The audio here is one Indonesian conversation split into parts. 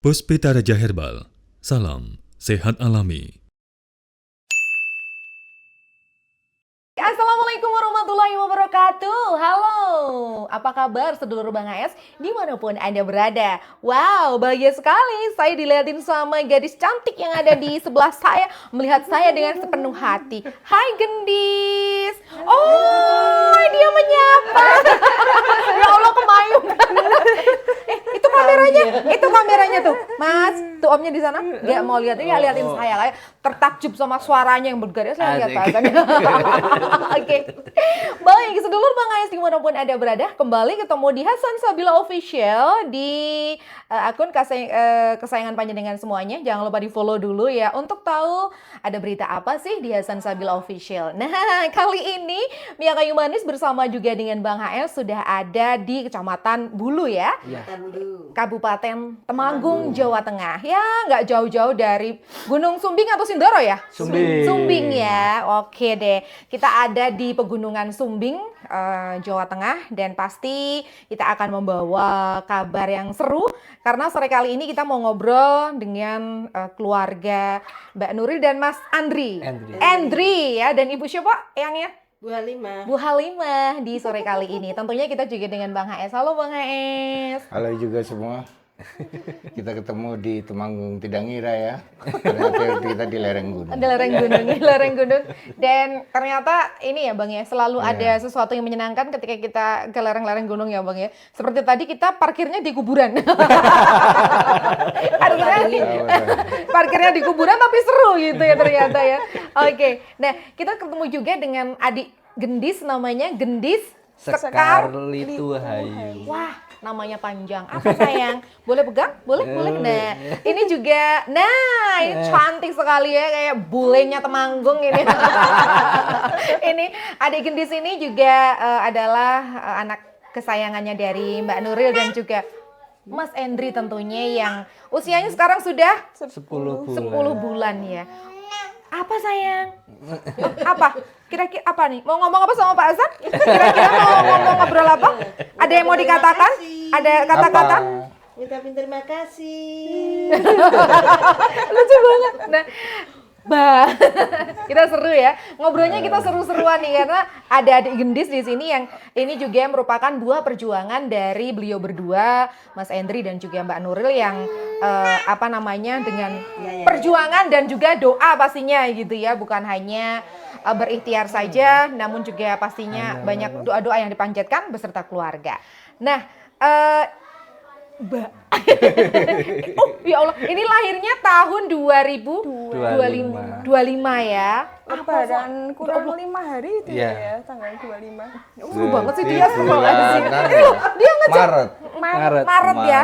Puspita Raja Herbal, salam sehat alami. Assalamualaikum warahmatullahi wabarakatuh. Halo, apa kabar sedulur Bang AS dimanapun Anda berada? Wow, bahagia sekali saya dilihatin sama gadis cantik yang ada di sebelah saya, melihat saya dengan sepenuh hati. Hai Gendis. Oh, dia menyapa. Ya Allah, kemayung. Itu kameranya tuh. Mas, tuh omnya di sana nggak mau lihat, ya liatin saya kayak tertakjub sama suaranya yang bergerak. Saya lihat bahkan. Oke. Baik, sedulur Bang AS dimanapun Anda berada, kembali ketemu di Hasan Sabila Official di akun kesayangan panjenengan semuanya. Jangan lupa di follow dulu ya untuk tahu ada berita apa sih di Hasan Sabila Official. Nah, kali ini Mia Kayu Manis bersama juga dengan Bang HS sudah ada di Kecamatan Bulu ya. Kabupaten Temanggung, Jawa Tengah. Ya, nggak jauh-jauh dari Gunung Sumbing atau Sindoro ya? Sumbing ya. Oke deh. Kita ada di Pegunungan Sumbing, Jawa Tengah, dan pasti kita akan membawa kabar yang seru karena sore kali ini kita mau ngobrol dengan keluarga Mbak Nuril dan Mas Andri ya, dan Ibu siapa yangnya? Bu Halimah di sore kali ini. Tentunya kita juga dengan Bang HS. Halo Bang HS. Halo juga semua. Kita ketemu di Temanggung tidak ngira ya. Ternyata kita di lereng gunung. Di lereng gunung. Dan ternyata ini ya Bang ya, selalu ada sesuatu yang menyenangkan ketika kita ke lereng-lereng gunung ya Bang ya. Seperti tadi kita parkirnya di kuburan. Parkirnya di kuburan tapi seru gitu ya ternyata ya. Oke. Nah, kita ketemu juga dengan adik Gendis, namanya Gendis Sekar Lituhayu. Wah, namanya panjang. Apa sayang? Boleh pegang? Boleh? Nah, ini juga, ini cantik sekali ya, kayak bulenya Temanggung ini. Ini adik Gendis ini juga adalah anak kesayangannya dari Mbak Nuril dan juga Mas Endri tentunya yang usianya sekarang sudah 10 bulan ya. Apa sayang? Apa? Kira-kira apa nih? Mau ngomong apa sama Pak Azan? Kira-kira mau ngomong ngobrol apa? Ada yang mau dikatakan? Ada kata-kata? Ngucapin terima kasih. Lucu banget. Nah, kita seru ya. Ngobrolnya kita seru-seruan nih karena ada adik Gendis di sini yang ini juga merupakan buah perjuangan dari beliau berdua, Mas Endri dan juga Mbak Nuril yang dengan perjuangan dan juga doa pastinya gitu ya, bukan hanya berikhtiar saja, namun juga pastinya banyak doa-doa yang dipanjatkan beserta keluarga. Nah, oh ya Allah, ini lahirnya tahun 2025 ya. Lebaran kurang 5 hari itu ya, tanggal 25. Seru banget sih dia, seru banget sih. Dia ngecek Maret ya.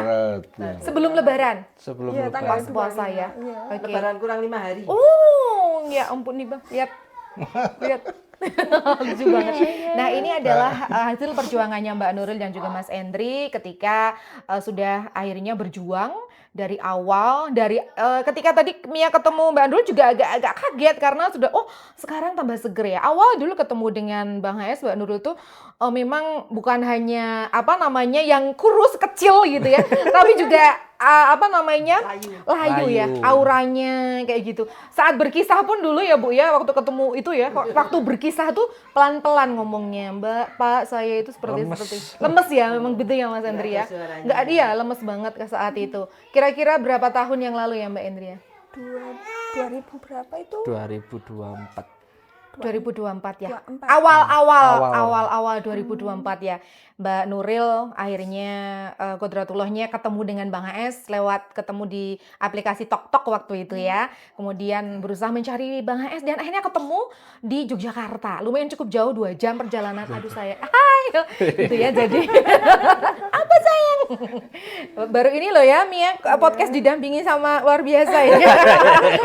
Sebelum Lebaran. Sebelum Iya, Lebaran. Pas puasa ya. Oke. Lebaran kurang 5 hari. Oh, ya ampun nih Bang. Lihat. Lucu banget. Nah, ini adalah hasil perjuangannya Mbak Nuril dan juga Mas Endri ketika sudah akhirnya berjuang dari awal, ketika tadi Mia ketemu Mbak Nuril juga agak kaget karena sudah sekarang tambah seger ya. Awal dulu ketemu dengan Bang HS, Mbak Nuril tuh memang bukan hanya yang kurus kecil gitu ya, tapi juga layu ya, auranya kayak gitu. Saat berkisah pun dulu ya Bu ya, waktu ketemu itu ya, waktu berkisah tuh pelan-pelan ngomongnya, Mbak, Pak, saya itu seperti lemes ya, memang gitu ya Mas Endri ya. Nggak dia lemes banget ke saat itu. Kira-kira berapa tahun yang lalu ya Mbak Endri ya? 2000 berapa itu? 2024 ya. Awal 2024 ya. Mbak Nuril akhirnya kodratullahnya ketemu dengan Bang HS lewat ketemu di aplikasi TokTok waktu itu ya. Kemudian berusaha mencari Bang HS dan akhirnya ketemu di Yogyakarta. Lumayan cukup jauh, 2 jam perjalanan. Aduh saya. Gitu ya jadi. Apa sayang? Baru ini loh ya Mia podcast didampingi sama luar biasa ya.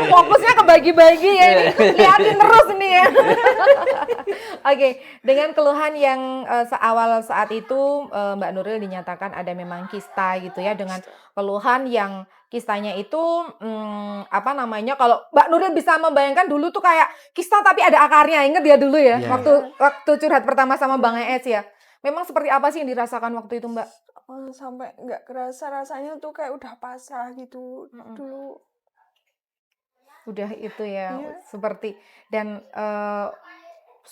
Fokusnya ke bagi-bagi ya ini. Liatin terus ini ya. Oke, dengan keluhan yang awal saat itu Mbak Nuril dinyatakan ada memang kista gitu ya, dengan keluhan yang kistanya itu kalau Mbak Nuril bisa membayangkan dulu tuh kayak kista tapi ada akarnya, inget ya dulu ya, waktu curhat pertama sama Bang ES ya. Memang seperti apa sih yang dirasakan waktu itu Mbak? sampai nggak kerasa rasanya tuh kayak udah pasrah gitu dulu. Udah itu ya, Iya. seperti dan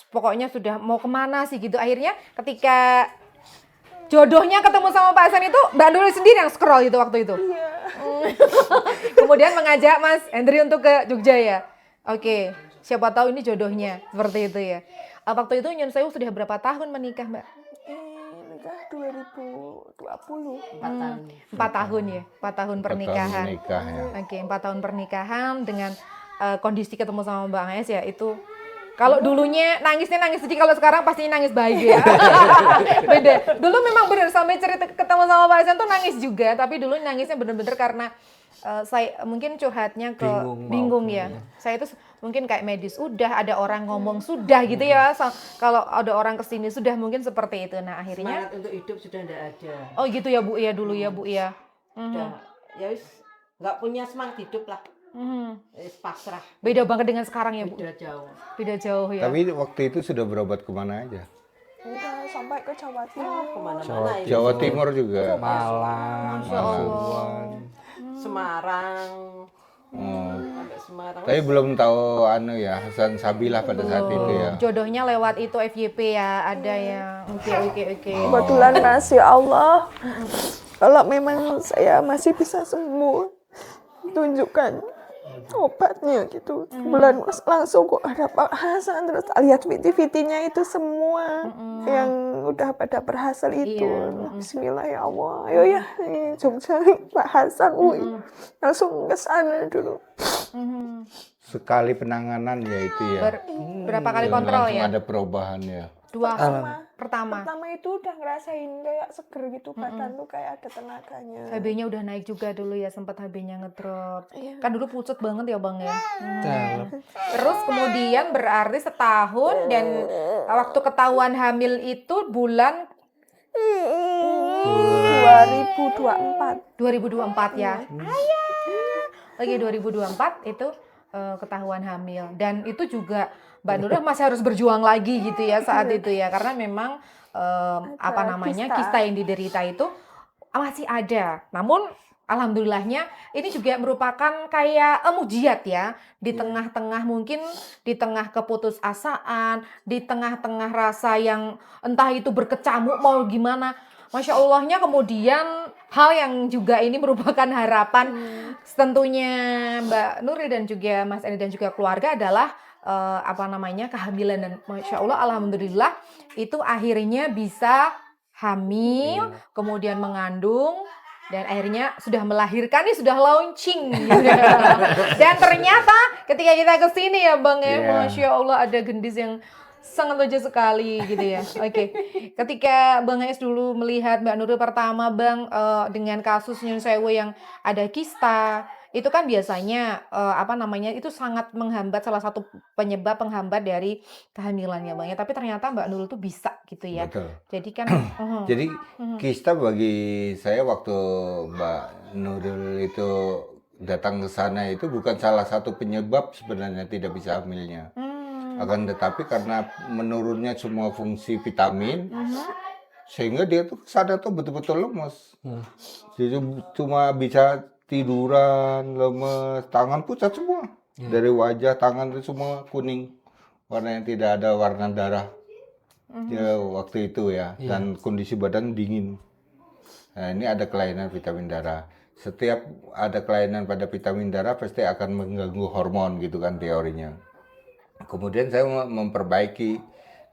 pokoknya sudah mau kemana sih gitu. Akhirnya ketika jodohnya ketemu sama Pak Hasan itu, Mbak Nuril sendiri yang scroll itu waktu itu. Iya. Kemudian mengajak Mas Hendri untuk ke Jogja ya. Oke, siapa tahu ini jodohnya seperti itu ya. Waktu itu Nyun Sewu sudah berapa tahun menikah, Mbak? Nikah 2020. 4 tahun ya, 4 tahun pernikahan. Menikah ya. Oke, 4 tahun pernikahan dengan kondisi ketemu sama Bang Es ya itu. Kalau dulunya nangisnya nangis sedih, kalau sekarang pasti nangis bahagia. Beda. Dulu memang benar sampai cerita ketemu sama Pak Hasan tuh nangis juga, tapi dulu nangisnya bener-bener karena saya mungkin curhatnya ke bingung ya. Saya itu mungkin kayak medis udah ada orang ngomong sudah gitu ya. Kalau ada orang kesini sudah mungkin seperti itu. Nah akhirnya Semangat untuk hidup sudah tidak ada. oh gitu ya Bu ya dulu ya Bu ya. Udah, ya wis nggak punya semangat hidup lah. Wis pasrah. Beda banget dengan sekarang ya Bu. Udah jauh. Beda jauh ya. Tapi waktu itu sudah berobat kemana aja? Udah sampai ke Jawa Timur. Kemana-mana ini. Jawa Timur juga. Malang, Masya Allah. Semarang. Oh. Sampai Semarang. Tapi belum tahu ya Hasan Sabilah pada saat itu ya. Jodohnya lewat itu FYP ya, ada yang oke. Kebetulan Mas, ya Allah, kalau memang saya masih bisa sembuh, tunjukkan obatnya gitu. Bulan Mas langsung kok ada Pak Hasan, terus lihat VT-VT-nya itu semua yang udah pada berhasil itu. Bismillah ya Allah, ayo ya Jogja Pak Hasan, langsung ke sana dulu. Sekali penanganan ya itu ya. Berapa kali kontrol Langsung ya? ada perubahan ya. Dua pertama. Pertama itu udah ngerasain kayak seger gitu, badan tuh kayak ada tenaganya. HB-nya udah naik juga dulu ya, sempat HB-nya ngedrop. Iya. Kan dulu pucet banget ya Bang ya. Terus kemudian berarti setahun dan waktu ketahuan hamil itu bulan 2024. 2024 ya. Lagi 2024 itu ketahuan hamil dan itu juga Mbak Nuril masih harus berjuang lagi gitu ya saat itu ya karena memang apa namanya kista yang diderita itu masih ada. Namun alhamdulillahnya ini juga merupakan kayak mukjizat ya di tengah-tengah mungkin di tengah keputusasaan, di tengah-tengah rasa yang entah itu berkecamuk mau gimana. Masya Allahnya kemudian hal yang juga ini merupakan harapan tentunya Mbak Nuril dan juga Mas Eni dan juga keluarga adalah apa namanya kehamilan dan Masya Allah alhamdulillah itu akhirnya bisa hamil kemudian mengandung dan akhirnya sudah melahirkan nih sudah launching gitu. Dan ternyata ketika kita kesini ya Bang ya Masya Allah ada gendis yang sangat lucu sekali gitu ya. Oke. Ketika Bang Es dulu melihat Mbak Nuril pertama Bang dengan kasus Nyun Sewu yang ada kista, itu kan biasanya apa namanya itu sangat menghambat salah satu penyebab penghambat dari kehamilannya Bang ya. Tapi ternyata Mbak Nuril tuh bisa gitu ya. Betul. Jadi kan Jadi kista bagi saya waktu Mbak Nuril itu datang ke sana itu bukan salah satu penyebab sebenarnya tidak bisa hamilnya. Akan tetapi karena menurunnya semua fungsi vitamin sehingga dia tuh sadar tuh betul-betul lemes. Jadi cuma bisa tiduran, lemes, tangan pucat semua. Dari wajah, tangan itu semua kuning. Warna yang tidak ada warna darah. Ya, waktu itu ya. Dan kondisi badan dingin. Nah, ini ada kelainan vitamin darah. Setiap ada kelainan pada vitamin darah pasti akan mengganggu hormon gitu kan teorinya. Kemudian saya memperbaiki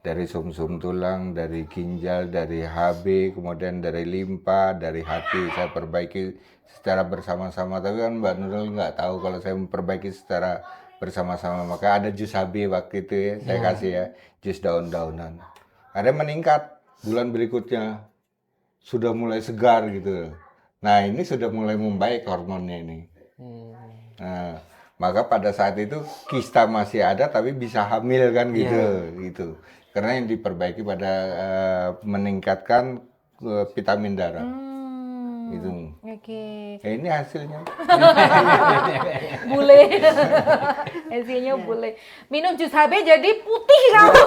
dari sumsum tulang, dari ginjal, dari HB, kemudian dari limpa, dari hati. Saya perbaiki secara bersama-sama. Tapi kan Mbak Nuril nggak tahu kalau saya memperbaiki secara bersama-sama. Maka ada jus HB waktu itu ya, saya kasih ya, jus daun-daunan. Ada meningkat bulan berikutnya, sudah mulai segar gitu. Nah ini sudah mulai membaik hormonnya ini. Nah, maka pada saat itu kista masih ada tapi bisa hamil kan gitu. Karena yang diperbaiki pada meningkatkan vitamin darah. Gitu. Oke. Ini hasilnya. Bule. Hasilnya bule. Minum jus HB jadi putih kamu.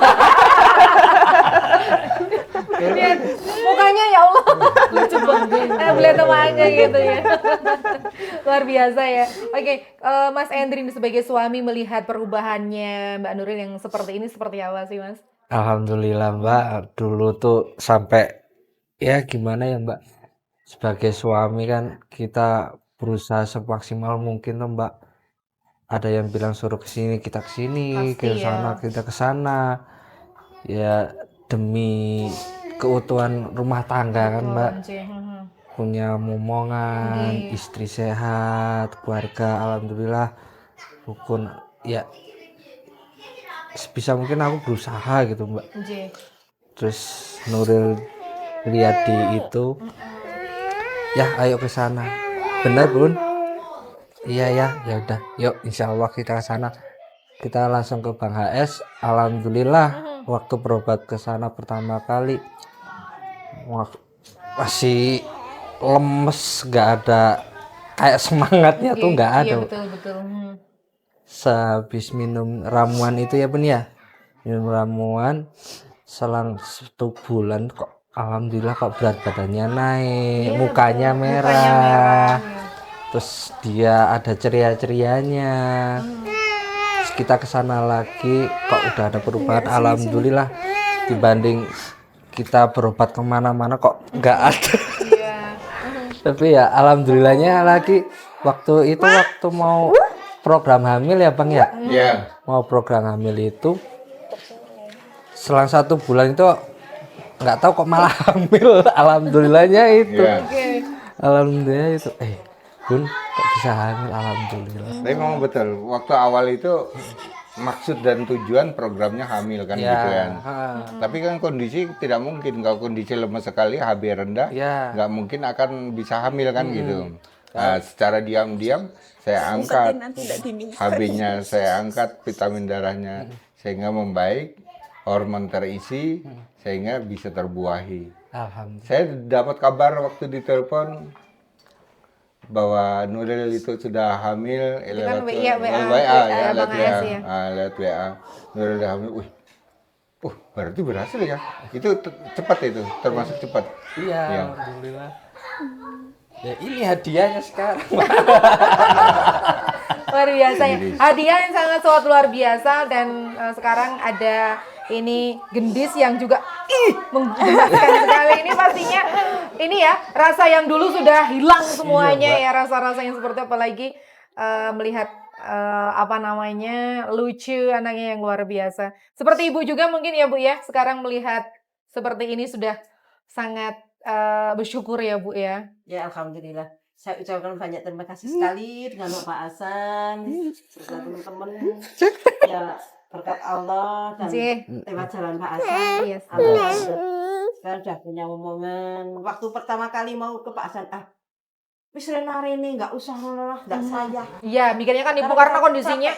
Lihat mukanya ya Allah. Lucu banget. Beli temannya gitu ya. Luar biasa ya. Oke, Mas Endrin sebagai suami melihat perubahannya Mbak Nuril yang seperti ini seperti apa sih, Mas? Alhamdulillah Mbak, dulu tuh sampai ya gimana ya Mbak, sebagai suami kan kita berusaha semaksimal mungkin tuh Mbak. Ada yang bilang suruh ke sini, kita ke sini, Pasti ke sana, ya. kita ke sana. Ya demi keutuhan rumah tangga kan Mbak. Punya momongan, istri sehat, keluarga alhamdulillah rukun. Ya sebisa mungkin aku berusaha gitu Mbak. Terus Nuril lihat di itu, ya ayo ke sana. Benar Bun? Iya ya, ya udah. Yuk insya Allah kita ke sana. Kita langsung ke Bang HS. Alhamdulillah waktu berobat ke sana pertama kali masih lemes, nggak ada kayak semangatnya tuh nggak ada. Iya betul. Sehabis minum ramuan itu ya Bun ya, minum ramuan selang 1 bulan kok alhamdulillah kok berat badannya naik, mukanya merah, terus dia ada ceria-cerianya. Terus kita kesana lagi kok udah ada perubahan alhamdulillah, dibanding kita berobat kemana-mana kok nggak ada. Tapi ya alhamdulillahnya lagi waktu itu waktu mau program hamil ya Bang ya. Iya. Mau program hamil itu selang 1 bulan itu nggak tahu kok malah hamil. Alhamdulillahnya itu. Alhamdulillah itu. Bun kok bisa hamil alhamdulillah. Tapi memang betul. Waktu awal itu maksud dan tujuan programnya hamil kan gitu kan. Tapi kan kondisi tidak mungkin, kalau kondisi lemas sekali, HB rendah, nggak mungkin akan bisa hamil kan gitu. Nah, secara diam-diam saya angkat HB-nya, saya angkat vitamin darahnya sehingga membaik, hormon terisi sehingga bisa terbuahi. Alhamdulillah. Saya dapat kabar waktu ditelepon bahwa Nuril itu sudah hamil lewat WA. Nuril sudah hamil. Wih, berarti berhasil ya? Itu cepat itu, termasuk cepat. Iya, Ya. alhamdulillah. Ya ini hadiahnya sekarang. Luar biasa ya. Hadiah yang sangat luar biasa dan sekarang ada ini gendis yang juga menggemaskan sekali. Ini pastinya ini ya rasa yang dulu sudah hilang semuanya ya, rasa-rasa yang seperti apalagi melihat lucu anaknya yang luar biasa. Seperti ibu juga mungkin ya Bu ya, sekarang melihat seperti ini sudah sangat bersyukur ya Bu ya. Ya alhamdulillah. Saya ucapkan banyak terima kasih sekali dengan Pak Hasan, beserta teman-teman. Ya berkat Allah dan lewat jalan Pak Hasan. Alhamdulillah. Sekarang sudah punya omongan. Waktu pertama kali mau ke Pak Hasan, wis Rene nggak usah lah, nggak saya. Iya, mikirnya kan ibu karena kondisinya,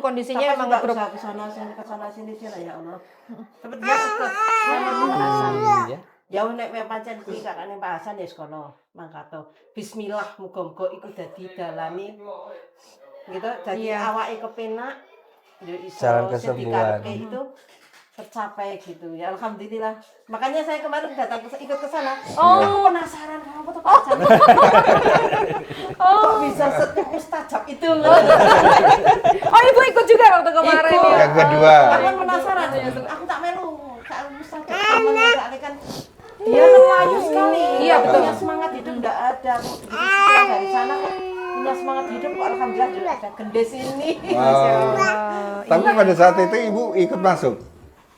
kondisinya emang nggak usah ke sana sini ya Allah. Tapi dia tetap Pak Hasan. Ya nek pancen iki kakane Pak Hasan ya sekono mangkato. Bismillah muga-muga iku dadi dalane gitu, dadi awake kepenak ya iso Jalan kesembuhan. itu tercapai gitu ya alhamdulillah. Makanya saya kemarin datang ikut ke sana. Oh, penasaran kamu tuh Pak Hasan. Kok bisa setajam itu loh. Oh, ibu ikut juga waktu kemarin ya. Yang kedua. Aku penasaran. Aku tak melu. Kalau Ustaz teman kan dia layu sekali. Iya, betul. Punya semangat hidup enggak ada. Jadi dari sana punya semangat hidup kok alhamdulillah juga ada gendis ini. Tapi pada saat itu ibu ikut masuk.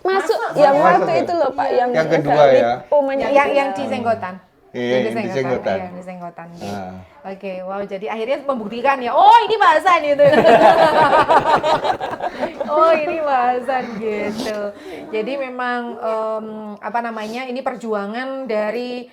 Masuk yang Masuk waktu ya? itu loh Pak yang kedua dari ya. Pomanya Yang di Senggotan. Iya, yang di Senggotan. Iya, di Senggotan. Nah. Oke, wow, jadi akhirnya membuktikan ya. Oh, ini bahasan gitu. Oh, ini bahasan gitu. Jadi memang ini perjuangan dari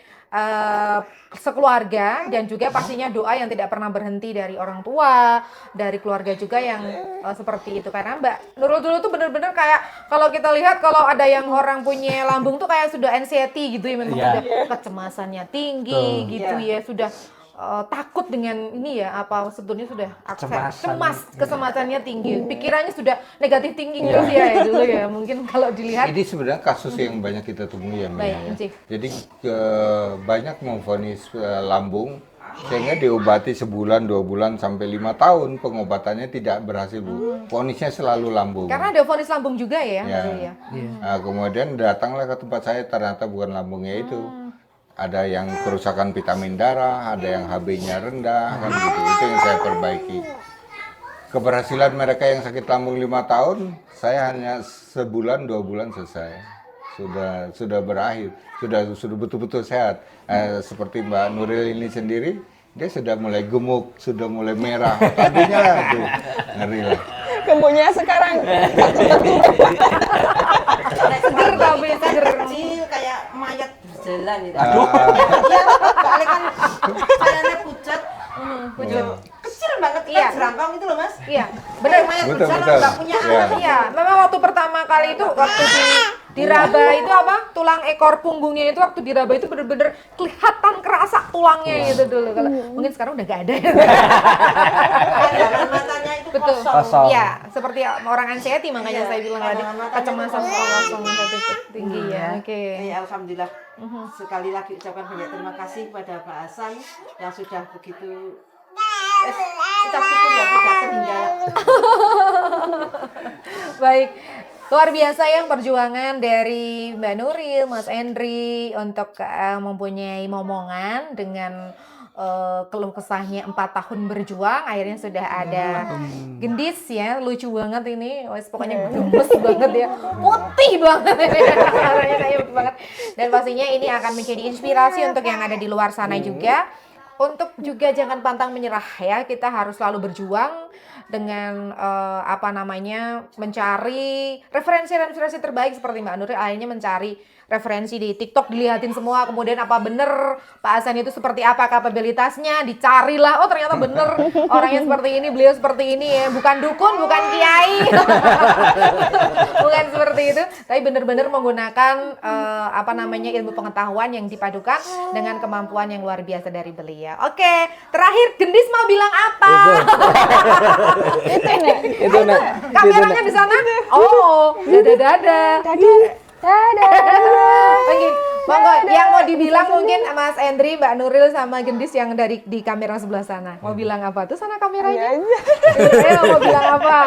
sekeluarga, dan juga pastinya doa yang tidak pernah berhenti dari orang tua, dari keluarga juga yang seperti itu. Karena Mbak Nurul dulu tuh bener-bener kayak kalau kita lihat kalau ada yang orang punya lambung tuh kayak sudah anxiety gitu ya, memang sudah kecemasannya tinggi gitu ya, sudah takut dengan ini ya, apa sebetulnya sudah kecemasannya tinggi, pikirannya sudah negatif tinggi gitu ya dulu ya, mungkin kalau dilihat. Ini sebenarnya kasus yang banyak kita temui ya, Mia, ya. Jadi banyak memvonis lambung sehingga diobati sebulan, 2 bulan sampai 5 tahun pengobatannya tidak berhasil, Bu. Vonisnya selalu lambung. Karena ada vonis lambung juga ya. Nah, kemudian datanglah ke tempat saya, ternyata bukan lambungnya itu. Ada yang kerusakan vitamin darah, ada yang HB-nya rendah, kan gitu. Itu yang saya perbaiki. Keberhasilan mereka yang sakit lambung 5 tahun, saya hanya sebulan, 2 bulan selesai. Sudah berakhir, sudah betul-betul sehat. Seperti Mbak Nuril ini sendiri, dia sudah mulai gemuk, sudah mulai merah. Tadinya tuh ngeri lah. Gemuknya sekarang Seger tapi seger. Kecil kayak mayat berjalan gitu. Iya, soalnya kan sayangnya pucat. Kecil banget kan jerangkong itu loh, Mas. Iya, benar. Mayat Betul, berjalan betul. nggak punya anak. Iya, memang waktu pertama kali itu waktu diraba itu apa? Tulang ekor punggungnya itu waktu diraba itu bener-bener kelihatan kerasa tulangnya gitu dulu. Kalau mungkin sekarang udah gak ada. Pandangan matanya itu Betul. kosong. Iya, seperti orang anxiety makanya Iya, saya bilang tadi pandangan matanya kecemasan kosong tinggi ya. Oke. Alhamdulillah. Sekali lagi ucapkan banyak terima kasih kepada Pak Hasan yang sudah begitu ucap syukur ya, tidak ketinggalan. Baik. Luar biasa yang perjuangan dari Mbak Nuril, Mas Endri untuk mempunyai momongan dengan keluh kesahnya 4 tahun berjuang, akhirnya sudah ada gendis ya, lucu banget ini, pokoknya gemes banget ya, putih banget, warnanya kayak putih banget, dan pastinya ini akan menjadi inspirasi untuk yang ada di luar sana juga, untuk juga jangan pantang menyerah ya, kita harus selalu berjuang dengan mencari referensi terbaik seperti Mbak Nuril akhirnya mencari referensi di TikTok, dilihatin semua, kemudian apa bener Pak Hasan itu seperti apa kapabilitasnya, dicarilah, oh ternyata bener orangnya seperti ini, beliau seperti ini ya, bukan dukun, bukan kiai, bukan seperti itu, tapi bener-bener menggunakan ilmu pengetahuan yang dipadukan dengan kemampuan yang luar biasa dari beliau. Oke, terakhir Gendis mau bilang apa? Itu nak. Kameranya di sana. Oh, dadah. Monggo, yang mau dibilang mungkin Mas Endri, Mbak Nuril sama Gendis yang dari di kamera sebelah sana. Mau bilang apa? Tuh sana kameranya. Ayo mau bilang apa?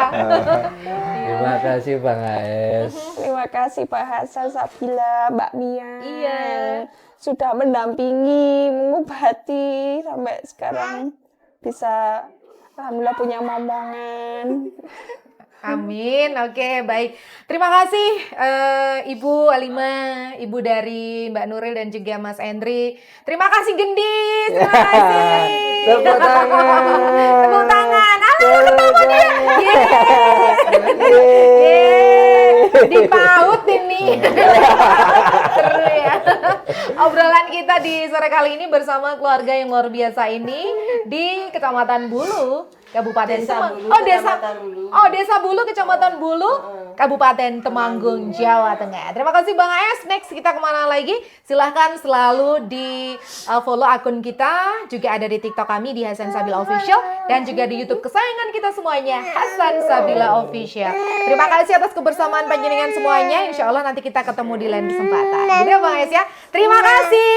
Terima kasih Bang AS. terima kasih Pak Hasan, Sabila, Mbak Mia. Iya. Sudah mendampingi, mengobati sampai sekarang bisa alhamdulillah punya momongan. Amin. Oke, baik. Terima kasih Ibu Alima, Ibu dari Mbak Nuril dan juga Mas Endri. Terima kasih Gendis. Terima kasih. Tepuk tangan. Tepuk tangan. Ketawa dia. Dipaut ini. Seru ya. Obrolan kita di sore kali ini bersama keluarga yang luar biasa ini di Kecamatan Bulu, Kabupaten Desa Bulu, Kecamatan Bulu, Kabupaten Temanggung, Jawa Tengah. Terima kasih Bang AS. Next kita kemana lagi? Silahkan selalu di follow akun kita, juga ada di TikTok kami di Hasan Sabila Official, dan juga di YouTube kesayangan kita semuanya, Hasan Sabila Official. Terima kasih atas kebersamaan panjenengan semuanya. Insya Allah nanti kita ketemu di lain kesempatan. Gitu ya Bang AS ya. Terima kasih.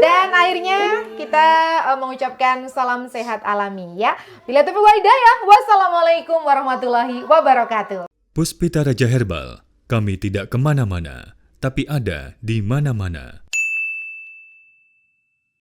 Dan akhirnya kita mengucapkan salam sehat alami ya. Bila taufiq wal hidayah. Wassalamualaikum warahmatullahi wabarakatuh. Puspita Raja Herbal, kami tidak kemana-mana, tapi ada di mana-mana.